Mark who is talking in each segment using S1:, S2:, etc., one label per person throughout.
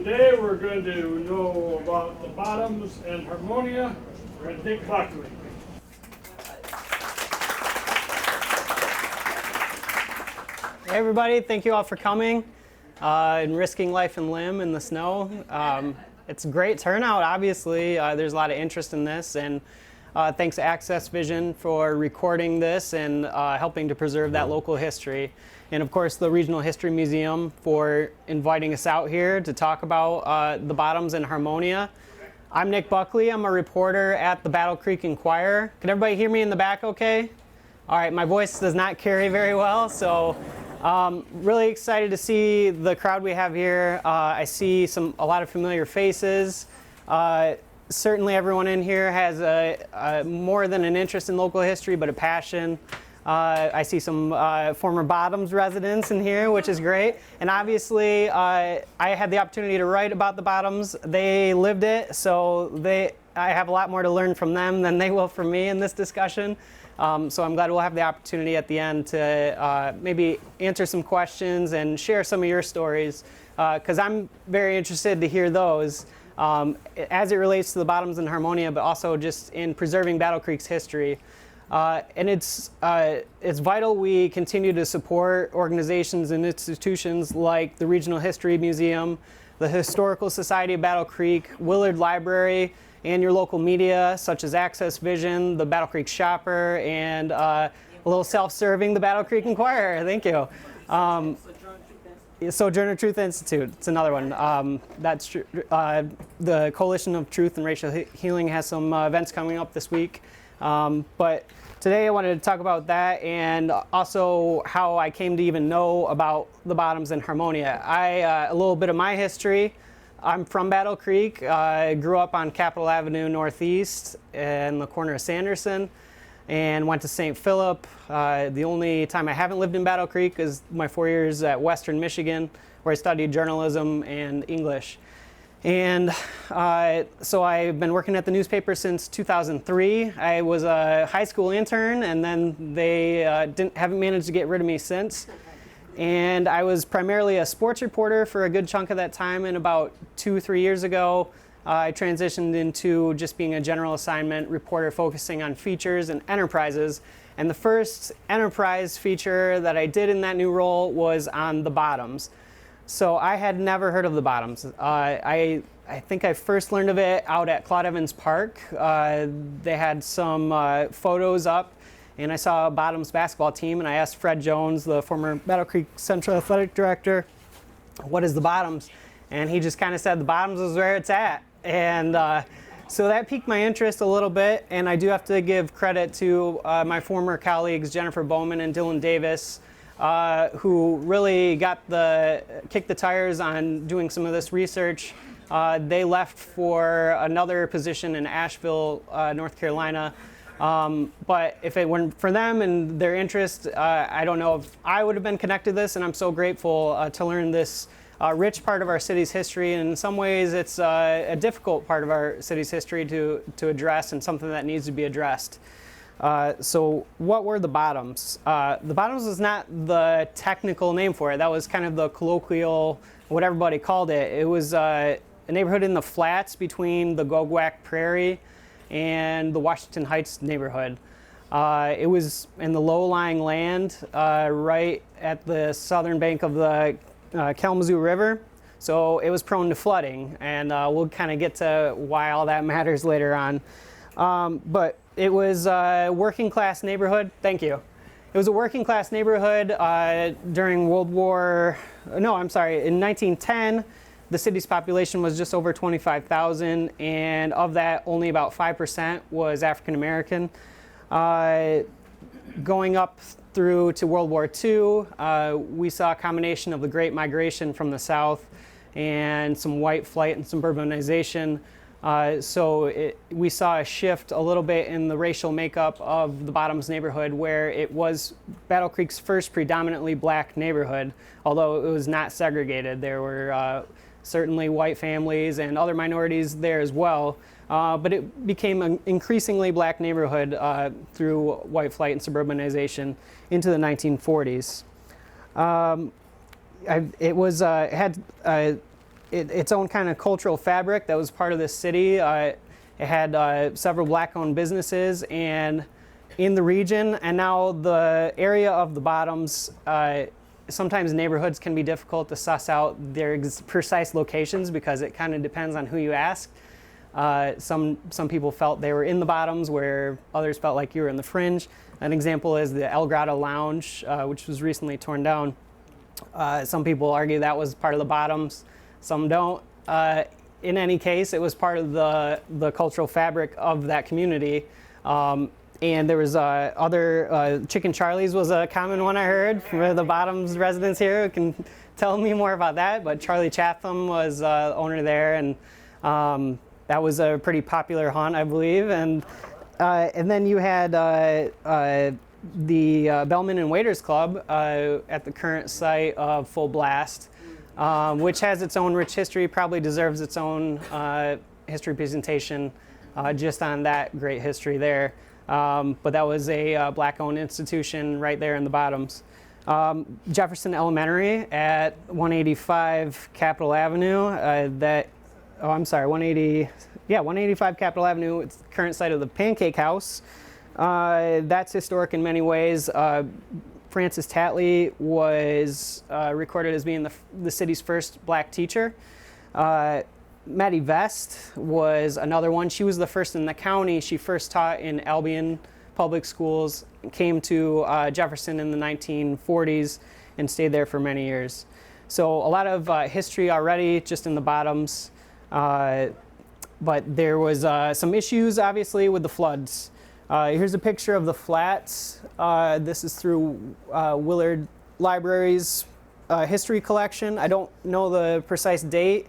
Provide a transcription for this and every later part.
S1: Today we're going to know about the bottoms and Harmonia with Dick Buckley.
S2: Hey everybody, thank you all for coming and risking life and limb in the snow. It's a great turnout, obviously. There's a lot of interest in this, and thanks to AccessVision for recording this and helping to preserve that local history. And of course the Regional History Museum for inviting us out here to talk about the bottoms and Harmonia. I'm Nick Buckley. I'm a reporter at the Battle Creek Enquirer. Can everybody hear me in the back okay? All right, my voice does not carry very well, so really excited to see the crowd we have here. I see a lot of familiar faces. Certainly everyone in here has more than an interest in local history, but a passion. I see some former Bottoms residents in here, which is great. And obviously, I had the opportunity to write about the Bottoms. They lived it, so I have a lot more to learn from them than they will from me in this discussion. So I'm glad we'll have the opportunity at the end to maybe answer some questions and share some of your stories, because I'm very interested to hear those as it relates to the Bottoms and Harmonia, but also just in preserving Battle Creek's history. And it's vital we continue to support organizations and institutions like the Regional History Museum, the Historical Society of Battle Creek, Willard Library, and your local media such as AccessVision, the Battle Creek Shopper, and a little self-serving, the Battle Creek Enquirer. Thank you. Sojourner Truth Institute, it's another one. That's true. The Coalition of Truth and Racial Healing has some events coming up this week. But today I wanted to talk about that and also how I came to even know about the Bottoms and Harmonia. A little bit of my history. I'm from Battle Creek. I grew up on Capitol Avenue Northeast in the corner of Sanderson and went to St. Philip. The only time I haven't lived in Battle Creek is my 4 years at Western Michigan, where I studied journalism and English. And so I've been working at the newspaper since 2003. I was a high school intern, and then they haven't managed to get rid of me since. And I was primarily a sports reporter for a good chunk of that time, and about 2-3 years ago, I transitioned into just being a general assignment reporter focusing on features and enterprises. And the first enterprise feature that I did in that new role was on the Bottoms. So I had never heard of the Bottoms. I think I first learned of it out at Claude Evans Park. They had some photos up, and I saw a Bottoms basketball team, and I asked Fred Jones, the former Battle Creek Central Athletic Director, what is the Bottoms? And he just kind of said the Bottoms is where it's at. And so that piqued my interest a little bit, and I do have to give credit to my former colleagues Jennifer Bowman and Dylan Davis, who really kicked the tires on doing some of this research. They left for another position in Asheville, North Carolina. But if it weren't for them and their interest, I don't know if I would have been connected to this, and I'm so grateful to learn this rich part of our city's history. And in some ways, it's a difficult part of our city's history to address, and something that needs to be addressed. So what were the Bottoms? The Bottoms was not the technical name for it. That was kind of the colloquial, what everybody called it. It was a neighborhood in the flats between the Gogwak Prairie and the Washington Heights neighborhood. It was in the low-lying land right at the southern bank of the Kalamazoo River. So it was prone to flooding, and we'll kind of get to why all that matters later on. But it was a working class neighborhood. Thank you. It was a working class neighborhood during in 1910, the city's population was just over 25,000, and of that, only about 5% was African American. Going up through to World War II, we saw a combination of the Great Migration from the South and some white flight and suburbanization. We saw a shift a little bit in the racial makeup of the Bottoms neighborhood, where it was Battle Creek's first predominantly black neighborhood, although it was not segregated. There were certainly white families and other minorities there as well, but it became an increasingly black neighborhood through white flight and suburbanization into the 1940s. It had its own kind of cultural fabric that was part of this city. It had several black-owned businesses and in the region, and now the area of the Bottoms, sometimes neighborhoods can be difficult to suss out their precise locations because it kind of depends on who you ask. Some people felt they were in the Bottoms, where others felt like you were in the fringe. An example is the El Grotto Lounge, which was recently torn down. Some people argue that was part of the Bottoms, some don't. In any case, it was part of the cultural fabric of that community. And there was other, Chicken Charlie's was a common one I heard from the Bottoms residents here who can tell me more about that, but Charlie Chatham was owner there, and that was a pretty popular haunt, I believe. And then you had the Bellman and Waiters Club at the current site of Full Blast, which has its own rich history, probably deserves its own history presentation just on that great history there. But that was a black-owned institution right there in the Bottoms. Jefferson Elementary at 185 Capitol Avenue, 185 Capitol Avenue. It's the current site of the Pancake House. That's historic in many ways. Francis Tatley was recorded as being the city's first black teacher. Maddie Vest was another one. She was the first in the county. She first taught in Albion Public Schools, came to Jefferson in the 1940s, and stayed there for many years. So a lot of history already just in the Bottoms, but there was some issues, obviously, with the floods. Here's a picture of the flats. This is through Willard Library's history collection. I don't know the precise date,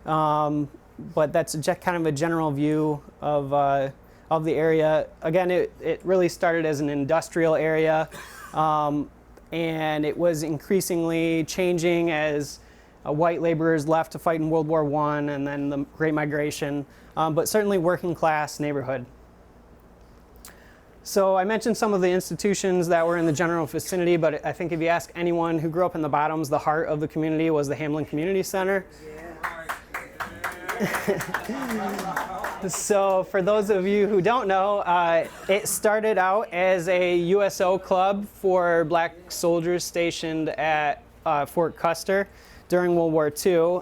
S2: but that's just kind of a general view of the area. Again, it really started as an industrial area, and it was increasingly changing as white laborers left to fight in World War I and then the Great Migration, but certainly working class neighborhood. So I mentioned some of the institutions that were in the general vicinity, but I think if you ask anyone who grew up in the Bottoms, the heart of the community was the Hamlin Community Center. So for those of you who don't know, it started out as a USO club for black soldiers stationed at Fort Custer during World War II.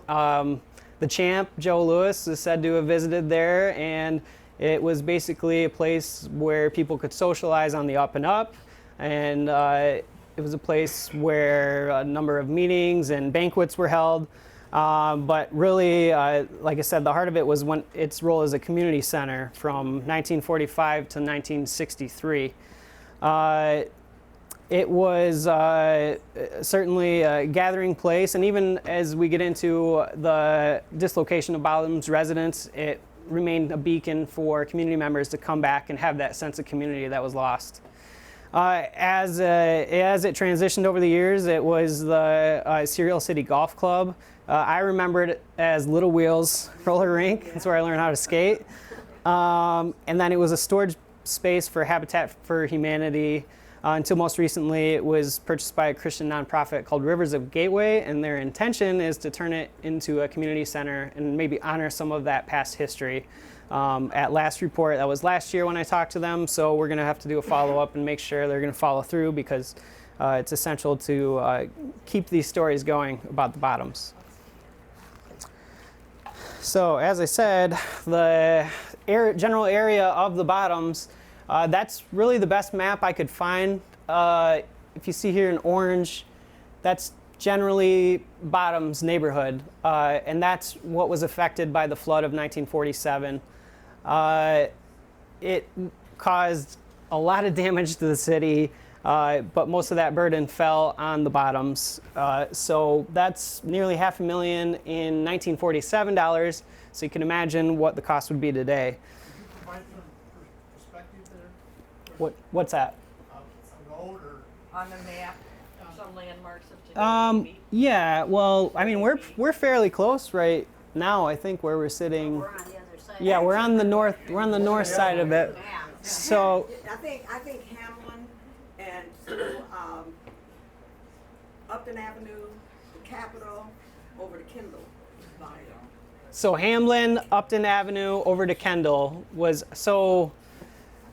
S2: The champ, Joe Lewis, is said to have visited there, and it was basically a place where people could socialize on the up and up, and it was a place where a number of meetings and banquets were held. But really, like I said, the heart of it was its role as a community center from 1945 to 1963. It was certainly a gathering place, and even as we get into the dislocation of Bottoms residents, it remained a beacon for community members to come back and have that sense of community that was lost. As it transitioned over the years, it was the Serial City Golf Club. I remember it as Little Wheels roller rink. That's where I learned how to skate. And then it was a storage space for Habitat for Humanity until most recently it was purchased by a Christian nonprofit called Rivers of Gateway, and their intention is to turn it into a community center and maybe honor some of that past history. At last report, that was last year when I talked to them, so we're going to have to do a follow-up and make sure they're going to follow through because it's essential to keep these stories going about the Bottoms. So as I said, the general area of the Bottoms, that's really the best map I could find. If you see here in orange, that's generally Bottoms neighborhood, and that's what was affected by the flood of 1947. It caused a lot of damage to the city, but most of that burden fell on the Bottoms. So that's nearly $500,000 in 1947 dollars, so you can imagine what the cost would be today. What's that?
S3: On the map, some landmarks of today.
S2: Yeah. Well, I mean, we're fairly close right now. I think where we're sitting.
S3: We're on the other side.
S2: Yeah, we're on the north. We're on the north side of it.
S3: Yeah.
S2: So
S4: I think Hamlin and through Upton Avenue, the Capitol, over to Kendall.
S2: So Hamlin, Upton Avenue, over to Kendall was so,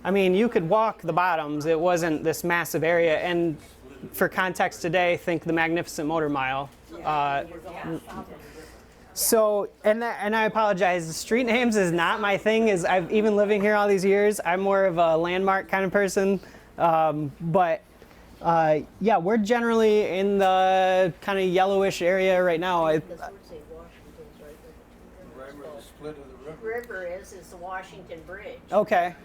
S2: I mean, you could walk the bottoms. It wasn't this massive area. And for context today, think the Magnificent Motor Mile. So, and I apologize, street names is not my thing. I've even living here all these years, I'm more of a landmark kind of person. But yeah, we're generally in the kind of yellowish area right now.
S5: Right where the split of the river.
S6: River is the Washington Bridge.
S2: Okay.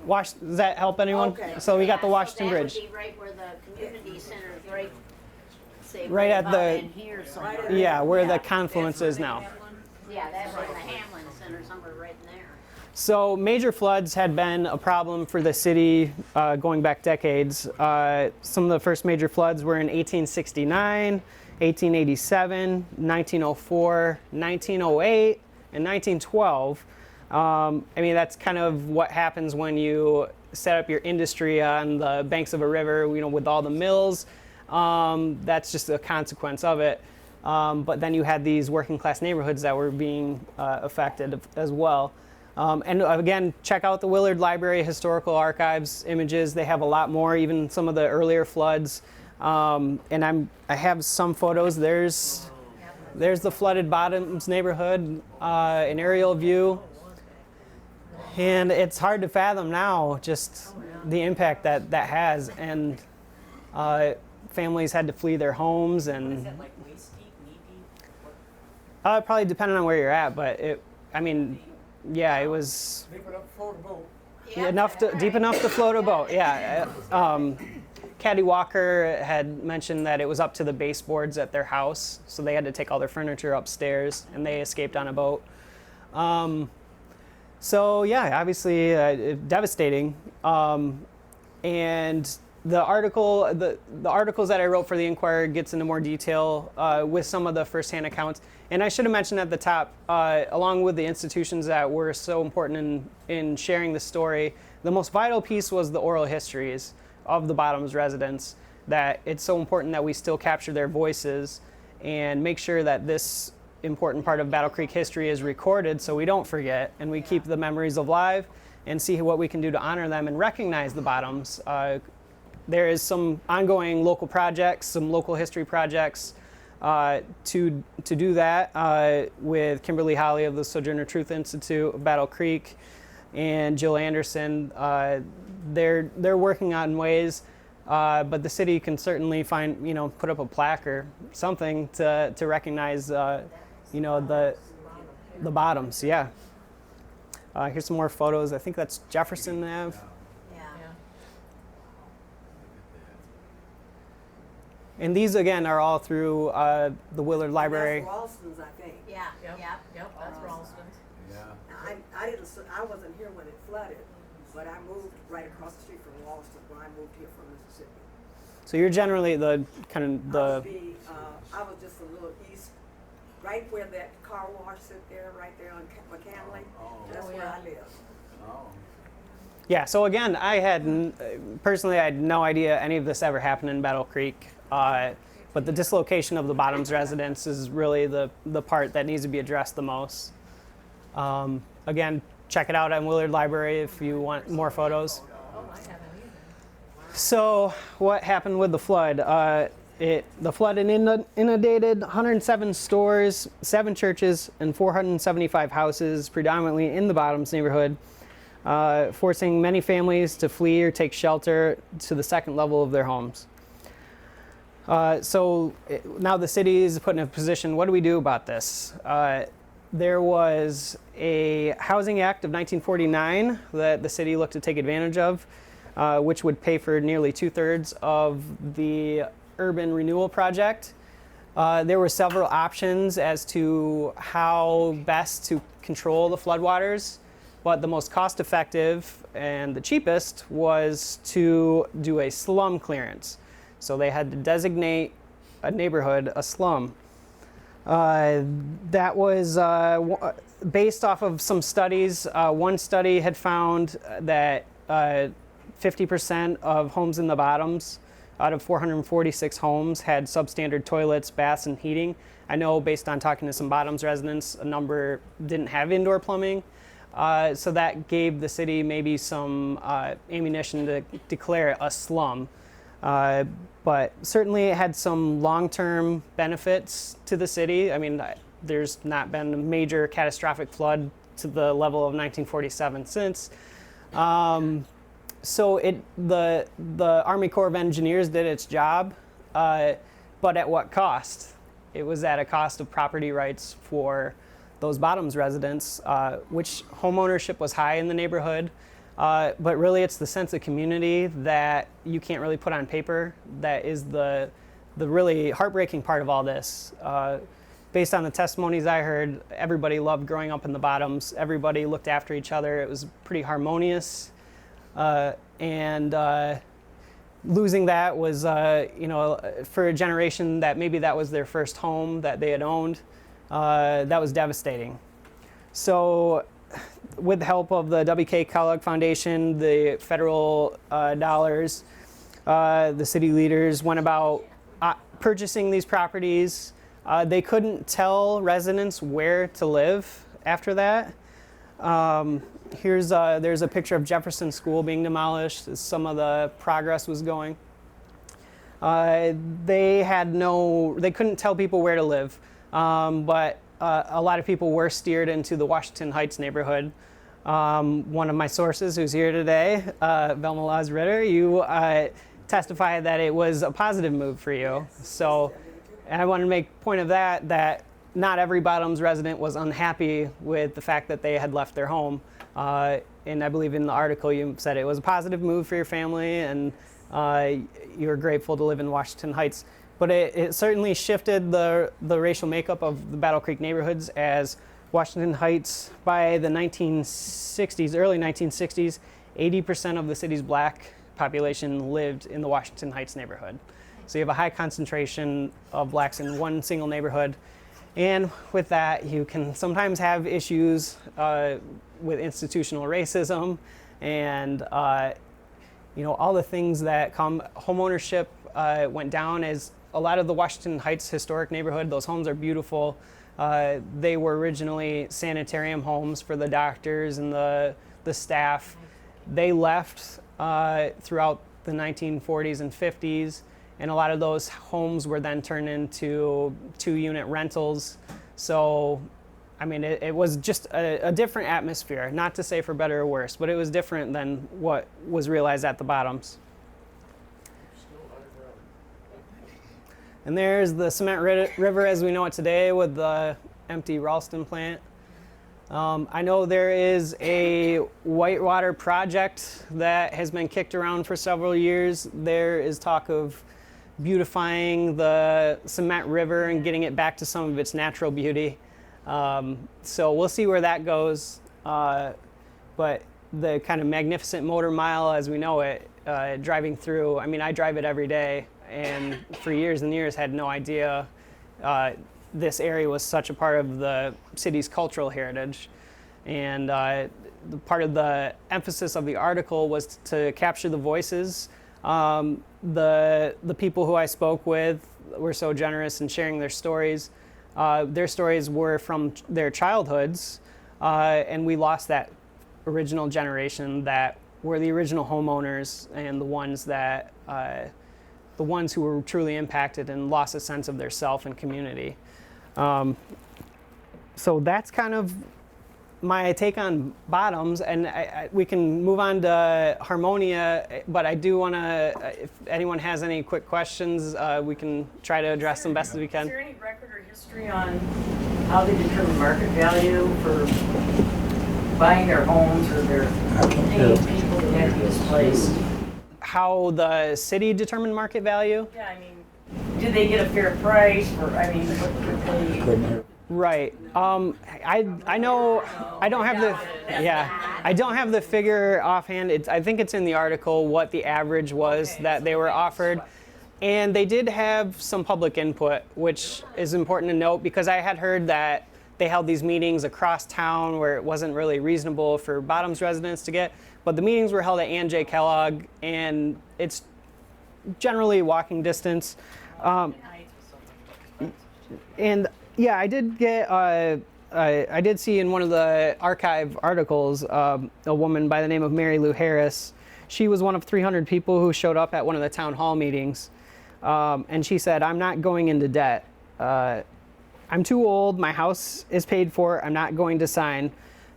S2: Does that help anyone?
S4: Okay.
S2: So we got the
S6: Yeah,
S2: Washington
S6: so
S2: Bridge.
S6: that would be right where the community center is, right, say,
S2: Right at
S6: about
S2: the-
S6: in here somewhere.
S2: Yeah, where the confluence is now.
S6: Yeah, that's in the Hamlin Center, somewhere right in there.
S2: So major floods had been a problem for the city going back decades. Some of the first major floods were in 1869, 1887, 1904, 1908, and 1912. I mean, that's kind of what happens when you set up your industry on the banks of a river, you know, with all the mills. That's just a consequence of it. But then you had these working class neighborhoods that were being affected as well. And again, check out the Willard Library Historical Archives images. They have a lot more, even some of the earlier floods. And I have some photos. There's the flooded bottoms neighborhood, an aerial view. And it's hard to fathom now just the impact that has. And families had to flee their homes. And
S3: Is it like waist deep, knee deep?
S2: probably depending on where you're at, but I mean, yeah, it was
S5: Leave it up for the boat.
S2: deep enough to float a boat. Yeah. Caddy Walker had mentioned that it was up to the baseboards at their house, so they had to take all their furniture upstairs, and they escaped on a boat. So yeah, obviously devastating. And the articles that I wrote for the Enquirer gets into more detail with some of the firsthand accounts. And I should have mentioned at the top, along with the institutions that were so important in sharing the story, the most vital piece was the oral histories of the Bottoms residents, that it's so important that we still capture their voices and make sure that this important part of Battle Creek history is recorded so we don't forget and we keep the memories alive and see what we can do to honor them and recognize the Bottoms. There is some ongoing local projects, some local history projects to do that with Kimberly Holly of the Sojourner Truth Institute of Battle Creek and Jill Anderson. They're working on ways, but the city can certainly put up a plaque or something to recognize the Bottoms. Yeah. Here's some more photos. I think that's Jefferson Ave.
S6: Yeah.
S2: And these, again, are all through the Willard Library.
S4: That's Ralston's, I think.
S6: Yeah,
S3: Yep,
S6: yeah.
S3: yep, that's Ralston's.
S5: Yeah.
S4: I wasn't here when it flooded, but I moved right across the street from Ralston when I moved here from Mississippi.
S2: So you're generally the
S4: I was just a little east, right where that car wash sit there, right there on McCanley. That's where I live.
S5: Oh.
S2: Yeah, so again, I had no idea any of this ever happened in Battle Creek, but the dislocation of the Bottoms residents is really the part that needs to be addressed the most. Again, check it out on Willard Library if you want more photos.
S3: Oh, I haven't either.
S2: So what happened with the flood? The flood inundated 107 stores, 7 churches, and 475 houses, predominantly in the Bottoms neighborhood, forcing many families to flee or take shelter to the second level of their homes. Now the city is put in a position, what do we do about this? There was a Housing Act of 1949 that the city looked to take advantage of, which would pay for nearly 2/3 of the urban renewal project. There were several options as to how best to control the floodwaters, but the most cost-effective and the cheapest was to do a slum clearance. So they had to designate a neighborhood a slum. That was based off of some studies. One study had found that 50% of homes in the Bottoms out of 446 homes had substandard toilets, baths, and heating. I know based on talking to some Bottoms residents, a number didn't have indoor plumbing. So that gave the city maybe some ammunition to declare it a slum. But certainly it had some long-term benefits to the city. I mean, there's not been a major catastrophic flood to the level of 1947 since. So the Army Corps of Engineers did its job, but at what cost? It was at a cost of property rights for those Bottoms residents, which home ownership was high in the neighborhood. But really it's the sense of community that you can't really put on paper that is the really heartbreaking part of all this. Based on the testimonies I heard, everybody loved growing up in the Bottoms. Everybody looked after each other. It was pretty harmonious. And losing that was, for a generation that maybe that was their first home that they had owned, that was devastating. So with the help of the W.K. Kellogg Foundation, the federal dollars, the city leaders went about purchasing these properties. They couldn't tell residents where to live after that. There's a picture of Jefferson School being demolished as some of the progress was going. They couldn't tell people where to live, but a lot of people were steered into the Washington Heights neighborhood. One of my sources who's here today, Velma Laws Ritter, you testified that it was a positive move for you. So I want to make point of that not every Bottoms resident was unhappy with the fact that they had left their home. And I believe in the article you said it was a positive move for your family and you were grateful to live in Washington Heights. But it certainly shifted the racial makeup of the Battle Creek neighborhoods, as Washington Heights, by the 1960s, early 1960s, 80% of the city's black population lived in the Washington Heights neighborhood. So you have a high concentration of blacks in one single neighborhood. And with that, you can sometimes have issues with institutional racism and all the things that come. Homeownership went down as a lot of the Washington Heights historic neighborhood. Those homes are beautiful. They were originally sanitarium homes for the doctors and the staff. They left throughout the 1940s and 50s. And a lot of those homes were then turned into 2-unit rentals. So, I mean, it was just a different atmosphere, not to say for better or worse, but it was different than what was realized at the Bottoms. And there's the Cement River as we know it today with the empty Ralston plant. I know there is a whitewater project that has been kicked around for several years. There is talk of beautifying the Cement River and getting it back to some of its natural beauty. So we'll see where that goes. But the kind of magnificent motor mile as we know it, driving through, I mean, I drive it every day, and for years and years had no idea this area was such a part of the city's cultural heritage. And part of the emphasis of the article was to capture the voices. The people who I spoke with were so generous in sharing their stories. Their stories were from their childhoods, and we lost that original generation that were the original homeowners and the ones who were truly impacted and lost a sense of their self and community. So that's kind of my take on Bottoms, and we can move on to Harmonia, but I do want to, if anyone has any quick questions, we can try to address them best as we can.
S3: Is there any record or history on how they determine market value for buying their homes or their paying people to have these displaced?
S2: How the city determined market value?
S3: Yeah, I mean, do they get a fair price for, I mean, what could they?
S2: Right. I know I don't have I don't have the figure offhand. I think it's in the article what the average was that they were offered. And they did have some public input, which is important to note because I had heard that they held these meetings across town where it wasn't really reasonable for Bottoms residents to get. But the meetings were held at Ann J. Kellogg, and it's generally walking distance. And yeah, I did get, I did see in one of the archive articles a woman by the name of Mary Lou Harris. She was one of 300 people who showed up at one of the town hall meetings. And she said, "I'm not going into debt. I'm too old. My house is paid for. I'm not going to sign."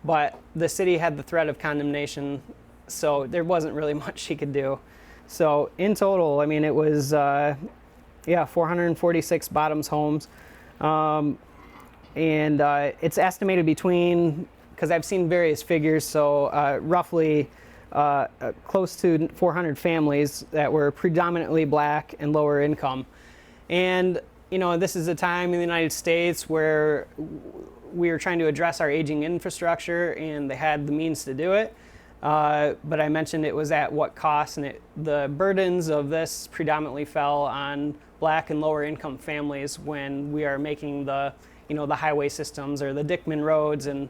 S2: But the city had the threat of condemnation, so there wasn't really much she could do. So in total, I mean, it was, 446 Bottoms homes. And it's estimated between, because I've seen various figures, so roughly close to 400 families that were predominantly black and lower income. And, this is a time in the United States where we were trying to address our aging infrastructure, and they had the means to do it. But I mentioned it was at what cost, and the burdens of this predominantly fell on black and lower income families when we are making the highway systems or the Dickman roads and,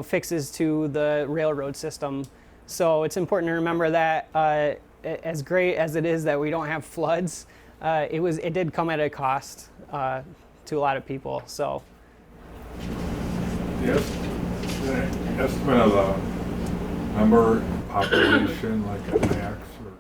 S2: fixes to the railroad system. So it's important to remember that as great as it is that we don't have floods, it did come at a cost to a lot of people. So.
S7: Yes. The estimate of the number, population, like a max, or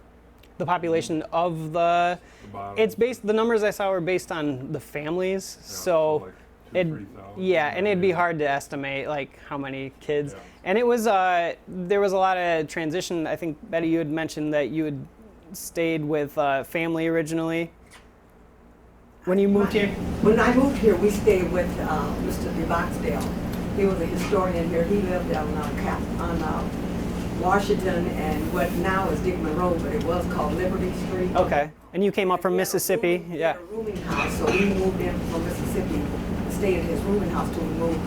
S2: The population of the
S7: bottom?
S2: the numbers I saw were based on the families. So
S7: like 2,000,
S2: it
S7: 3,000,
S2: and it'd be
S7: maybe.
S2: hard to estimate like how many kids.
S7: Yeah.
S2: And it was there was a lot of transition. I think Betty, you had mentioned that you had stayed with family originally when you moved here.
S4: When I moved here, we stayed with Mr. DeBoxdale. He was a historian here. He lived on Washington and what now is Dickman Road, but it was called Liberty Street.
S2: Okay. And you came up from
S4: He had a
S2: Mississippi.
S4: room- he
S2: Yeah.
S4: had a rooming house, so we moved in from Mississippi, stayed in his rooming house till we moved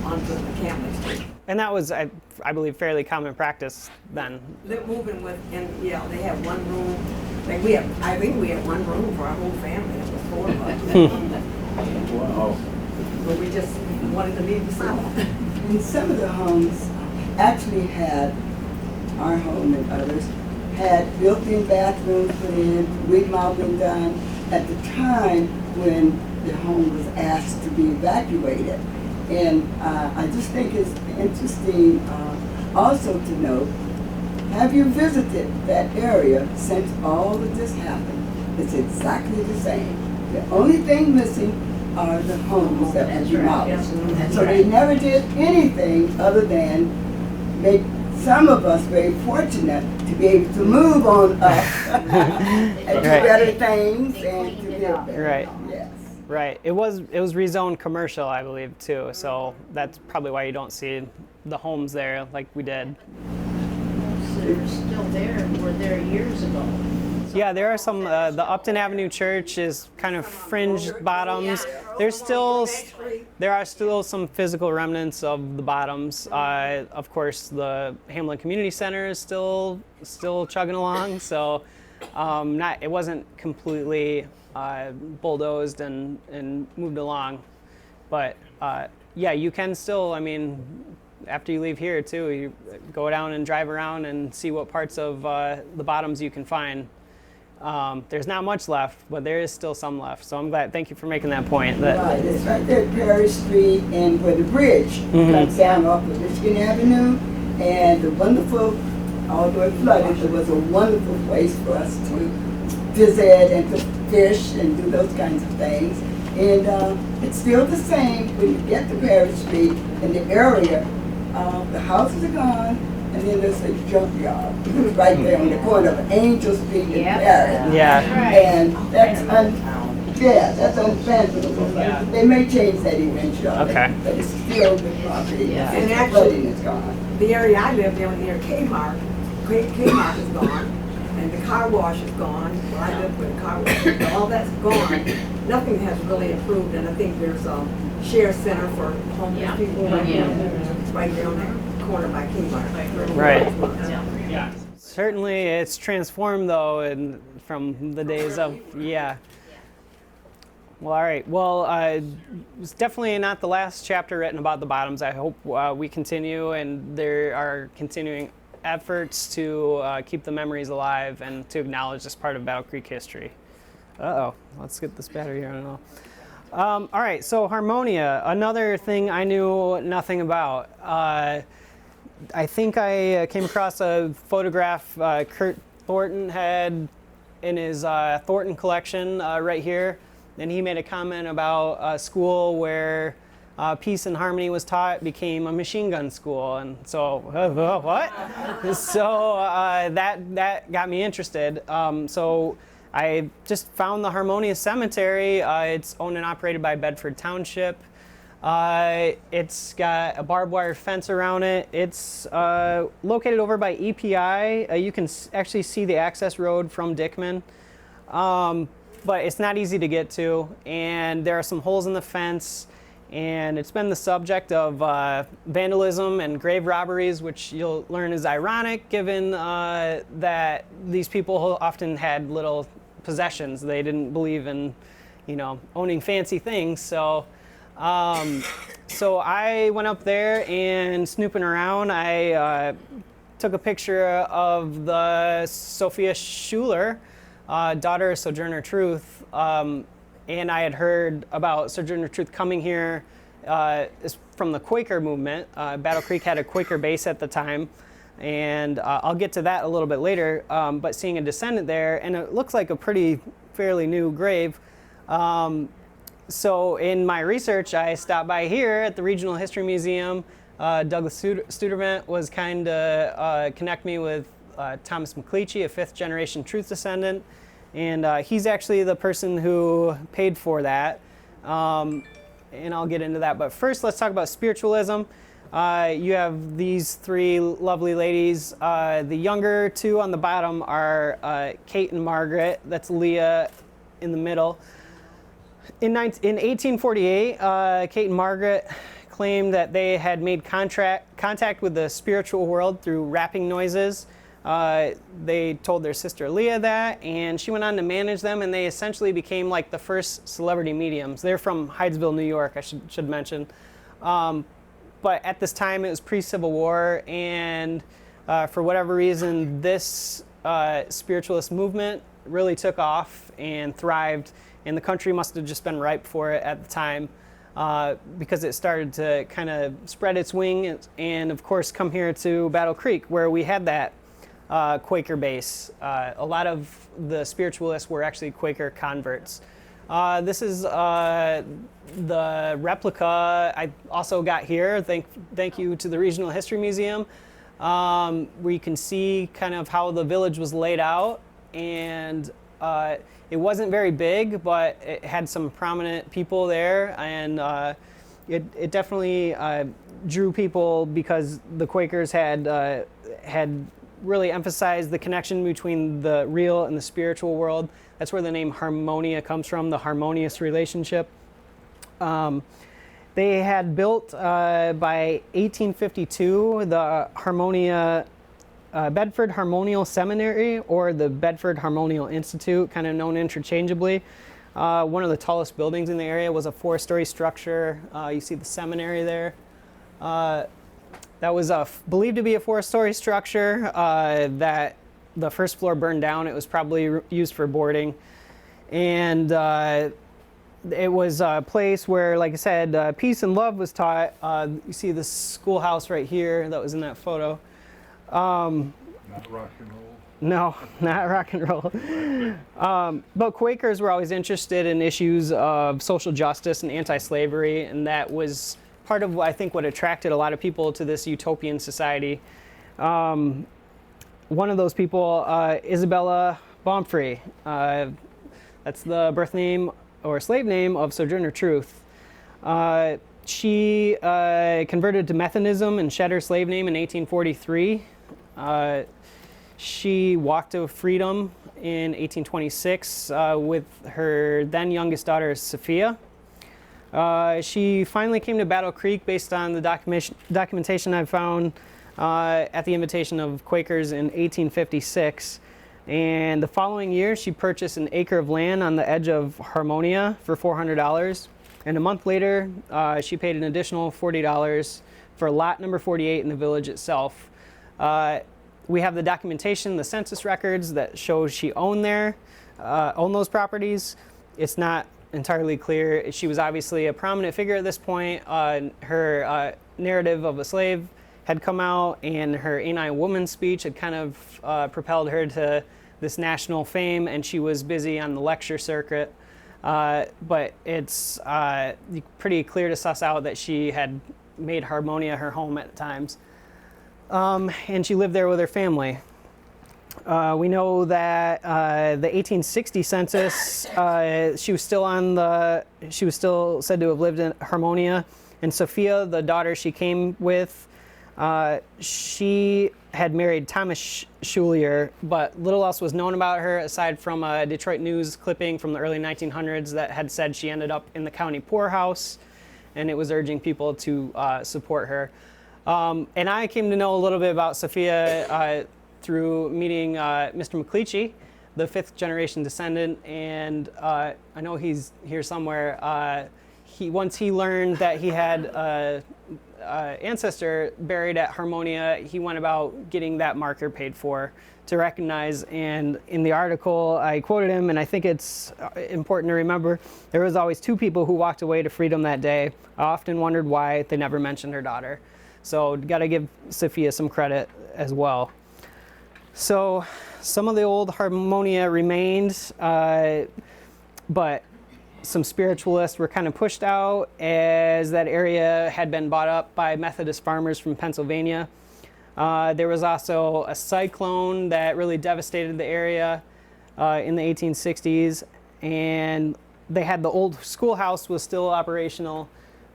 S4: onto McCamley Street.
S2: And that was, I believe, fairly common practice then.
S4: Moving with, and they had one room. Like I think we had one room for our whole family. It was 4 of us.
S7: Wow.
S4: But we just wanted to leave the South.
S8: And some of the homes actually had, our home and others, had built-in bathrooms put in, remodeling done at the time when the home was asked to be evacuated. And I just think it's interesting also to note, have you visited that area since all of this happened? It's exactly the same. The only thing missing are the homes that were demolished. So they never did anything other than make some of us very fortunate to be able to move on up and do
S2: Right.
S8: better things and to live better.
S2: Right.
S8: Yes.
S2: Right. It was rezoned commercial, I believe, too. So that's probably why you don't see the homes there like we did.
S6: They're still there, were there years ago.
S2: Yeah, there are some. The Upton Avenue Church is kind of fringe bottoms. There are still some physical remnants of the bottoms. Of course, the Hamlin Community Center is still chugging along. So, it wasn't completely bulldozed and moved along, but yeah, you can still. I mean, after you leave here too, you go down and drive around and see what parts of the bottoms you can find. There's not much left, but there is still some left. So I'm glad. Thank you for making that point.
S8: Right, it's right there at Perry Street and where the bridge comes down off of Michigan Avenue and the wonderful, although it flooded, it was a wonderful place for us to visit and to fish and do those kinds of things. And it's still the same when you get to Perry Street in the area. The houses are gone, and then there's a junkyard right there on the corner of Angel Street and Perry.
S2: Yeah.
S8: And that's that's unfathomable. They may change that eventually.
S2: Okay.
S8: But it's still the property.
S6: Yeah.
S4: And
S8: The
S4: actually,
S8: flooding is gone.
S4: the area I lived in near Kmart, Kmart is gone, and the car wash is gone. Well, I lived with a car wash, but all that's gone. Nothing has really improved, and I think there's a share center for homeless people right there on that corner by Kmart.
S2: Right.
S6: Yeah.
S2: Certainly, it's transformed though, and from the days of Well, all right. Well, it's definitely not the last chapter written about the bottoms. I hope we continue, and there are continuing efforts to keep the memories alive and to acknowledge this part of Battle Creek history. Uh-oh, let's get this battery here, I don't know. All right, so Harmonia, another thing I knew nothing about. I think I came across a photograph Kurt Thornton had in his Thornton collection right here, and he made a comment about a school where peace and harmony was taught became a machine gun school, and so what? So that got me interested. So I just found the Harmonia Cemetery. It's owned and operated by Bedford Township. It's got a barbed wire fence around it. It's located over by EPI. You can actually see the access road from Dickman. But it's not easy to get to, and there are some holes in the fence, and it's been the subject of vandalism and grave robberies, which you'll learn is ironic given that these people often had little possessions. They didn't believe in, owning fancy things. So I went up there and snooping around, I took a picture of the Sophia Schuler, daughter of Sojourner Truth, and I had heard about Sojourner Truth coming here from the Quaker movement. Battle Creek had a Quaker base at the time, and I'll get to that a little bit later, but seeing a descendant there, and it looks like a fairly new grave. So in my research, I stopped by here at the Regional History Museum. Douglas Studervant was kind to connect me with Thomas McLeachy, a fifth-generation Truth descendant, and he's actually the person who paid for that, and I'll get into that. But first, let's talk about spiritualism. You have these three lovely ladies. The younger two on the bottom are Kate and Margaret. That's Leah in the middle. In 1848, Kate and Margaret claimed that they had made contact with the spiritual world through rapping noises. They told their sister Leah that, and she went on to manage them, and they essentially became like the first celebrity mediums. They're from Hydesville, New York, I should mention. But at this time, it was pre-Civil War, and for whatever reason, this spiritualist movement really took off and thrived, and the country must have just been ripe for it at the time, because it started to kind of spread its wing and of course come here to Battle Creek, where we had that Quaker base. A lot of the spiritualists were actually Quaker converts. This is the replica I also got here. Thank you to the Regional History Museum, where you can see kind of how the village was laid out, and it wasn't very big, but it had some prominent people there, and it definitely drew people because the Quakers had really emphasized the connection between the real and the spiritual world. That's where the name Harmonia comes from, the harmonious relationship. They had built by 1852 the Harmonia Bedford Harmonial Seminary, or the Bedford Harmonial Institute, kind of known interchangeably. One of the tallest buildings in the area was a 4-story structure. You see the seminary there. That was believed to be a 4-story structure that the first floor burned down. It was probably used for boarding. And it was a place where, like I said, peace and love was taught. You see the schoolhouse right here that was in that photo.
S7: Not rock and roll.
S2: No, not rock and roll. But Quakers were always interested in issues of social justice and anti-slavery, and that was part of, I think, what attracted a lot of people to this utopian society. One of those people, Isabella Baumfree. That's the birth name or slave name of Sojourner Truth. She converted to Methodism and shed her slave name in 1843. She walked to freedom in 1826 with her then youngest daughter, Sophia. She finally came to Battle Creek based on the documentation I found at the invitation of Quakers in 1856. And the following year, she purchased an acre of land on the edge of Harmonia for $400. And a month later, she paid an additional $40 for lot number 48 in the village itself. We have the documentation, the census records that shows she owned there. own those properties. It's not entirely clear. She was obviously a prominent figure at this point. Her narrative of a slave had come out, and her Ain't I a Woman speech had kind of propelled her to this national fame, and she was busy on the lecture circuit. But it's pretty clear to suss out that she had made Harmonia her home at times. And she lived there with her family. We know that the 1860 census, she was still said to have lived in Harmonia. And Sophia, the daughter she came with, she had married Thomas Schulier, but little else was known about her aside from a Detroit News clipping from the early 1900s that had said she ended up in the county poorhouse, and it was urging people to support her. And I came to know a little bit about Sophia through meeting Mr. McCleachy, the 5th generation descendant, and I know he's here somewhere. Once he learned that he had ancestor buried at Harmonia, he went about getting that marker paid for to recognize. And in the article, I quoted him, and I think it's important to remember there was always 2 people who walked away to freedom that day. I often wondered why they never mentioned her daughter. So got to give Sophia some credit as well. So some of the old Harmonia remained, but some spiritualists were kind of pushed out as that area had been bought up by Methodist farmers from Pennsylvania. There was also a cyclone that really devastated the area in the 1860s, and they had the old schoolhouse was still operational,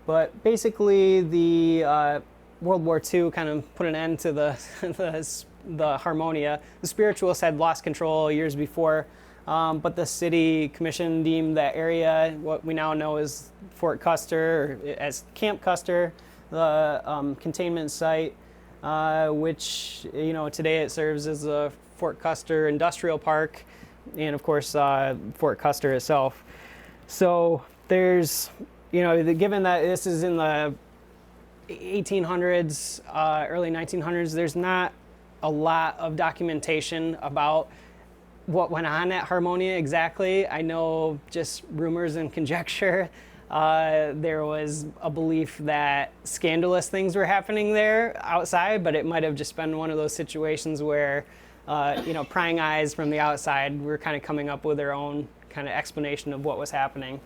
S2: but basically the World War II kind of put an end to the Harmonia. The spiritualists had lost control years before. But the city commission deemed that area, what we now know as Fort Custer, or as Camp Custer, the containment site, which today it serves as the Fort Custer Industrial Park, and of course Fort Custer itself. So there's, given that this is in the 1800s, early 1900s, there's not a lot of documentation about what went on at Harmonia exactly. I know just rumors and conjecture. There was a belief that scandalous things were happening there outside, but it might have just been one of those situations where, prying eyes from the outside were kind of coming up with their own kind of explanation of what was happening.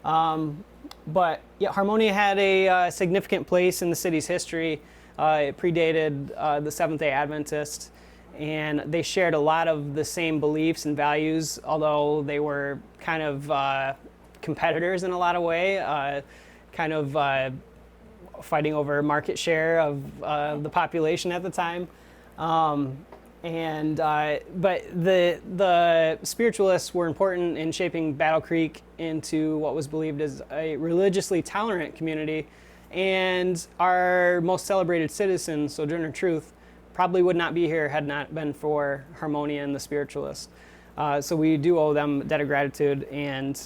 S2: But yeah, Harmonia had a significant place in the city's history. It predated the Seventh-day Adventists, and they shared a lot of the same beliefs and values, although they were kind of competitors in a lot of way, fighting over market share of the population at the time. But the spiritualists were important in shaping Battle Creek into what was believed as a religiously tolerant community, and our most celebrated citizen, Sojourner Truth, probably would not be here had not been for Harmonia and the spiritualists. So we do owe them a debt of gratitude, and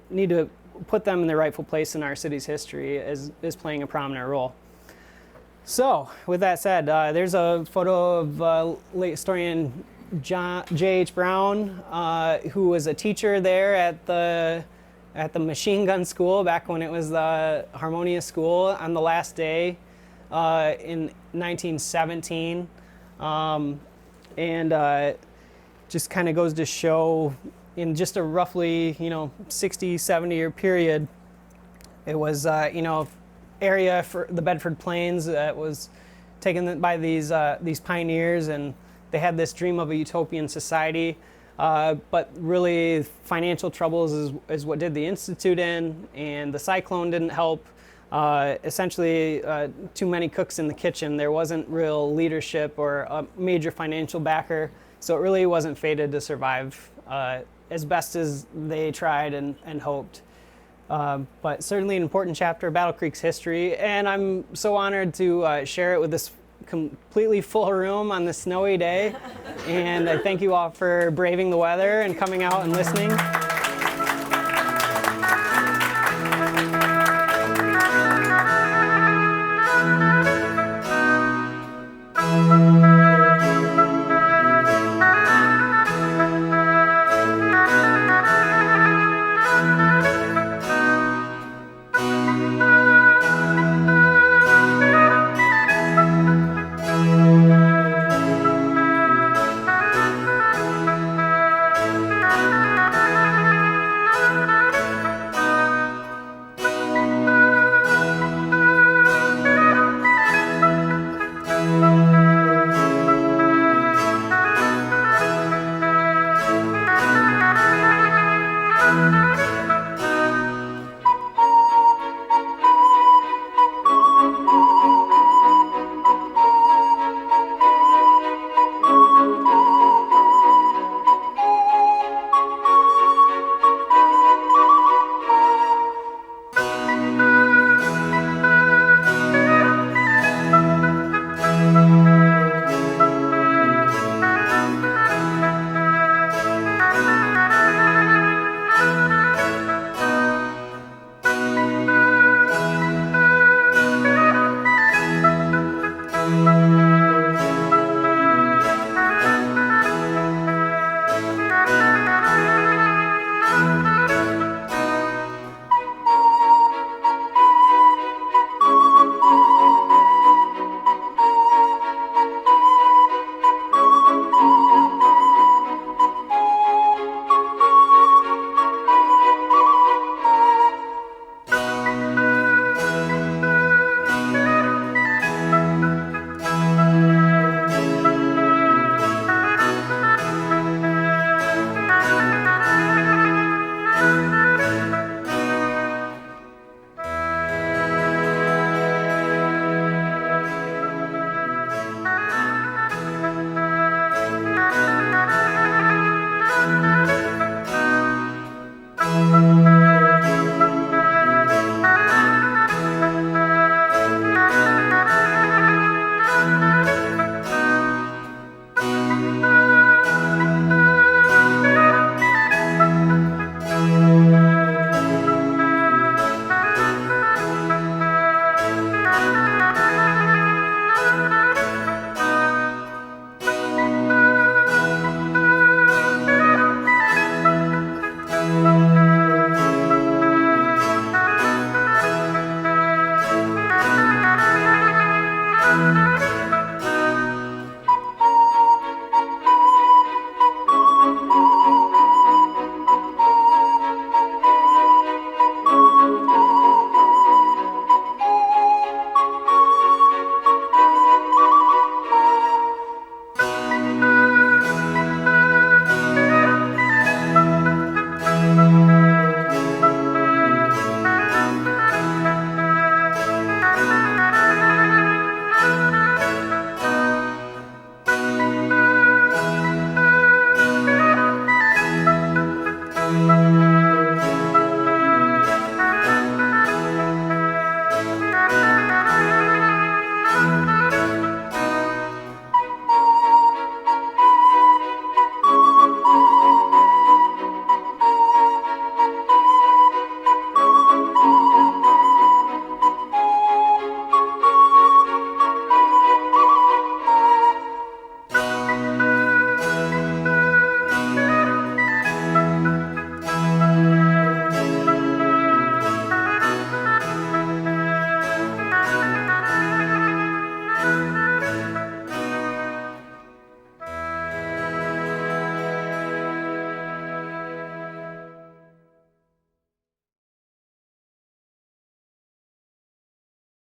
S2: need to put them in their rightful place in our city's history as playing a prominent role. So with that said, there's a photo of late historian J.H. Brown, who was a teacher there at the machine gun school back when it was the Harmonia School on the last day in 1917, just kind of goes to show in just a roughly 60-70 year period, it was area for the Bedford Plains that was taken by these pioneers, and they had this dream of a utopian society, but really financial troubles is what did the institute in, and the cyclone didn't help. Essentially, too many cooks in the kitchen. There wasn't real leadership or a major financial backer, so it really wasn't fated to survive as best as they tried and hoped. But certainly an important chapter of Battle Creek's history, and I'm so honored to share it with this completely full room on this snowy day. And I thank you all for braving the weather and coming out and listening.